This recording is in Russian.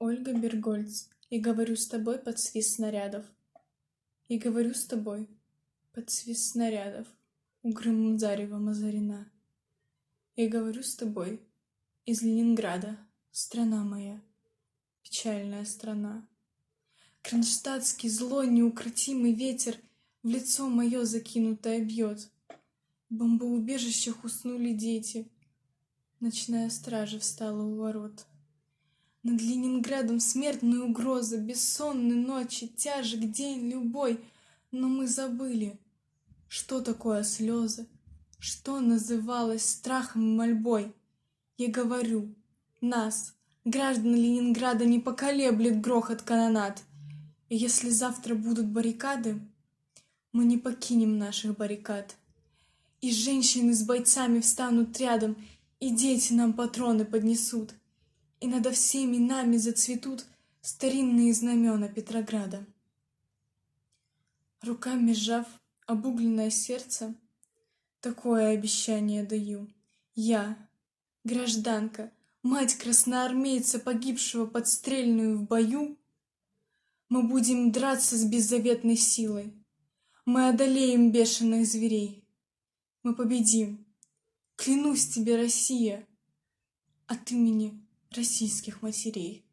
Ольга Бергольц. И говорю с тобой под свист снарядов. И говорю с тобой под свист снарядов. Угрюмым заревом озарена. И говорю с тобой из Ленинграда, страна моя, печальная страна. Кронштадтский злой неукротимый ветер в лицо мое закинутое бьет. В бомбоубежищах уснули дети, ночная стража встала у ворот. Над Ленинградом смертная угроза, бессонные ночи, тяжек день любой. Но мы забыли, что такое слезы, что называлось страхом и мольбой. Я говорю, нас, граждан Ленинграда, не поколеблет грохот канонад. И если завтра будут баррикады, мы не покинем наших баррикад. И женщины с бойцами встанут рядом, и дети нам патроны поднесут. И надо всеми нами зацветут старинные знамена Петрограда. Руками сжав обугленное сердце, такое обещание даю. Я, гражданка, мать красноармейца, погибшего подстрельную в бою, мы будем драться с беззаветной силой. Мы одолеем бешеных зверей. Мы победим. Клянусь тебе, Россия, от имени российских матерей.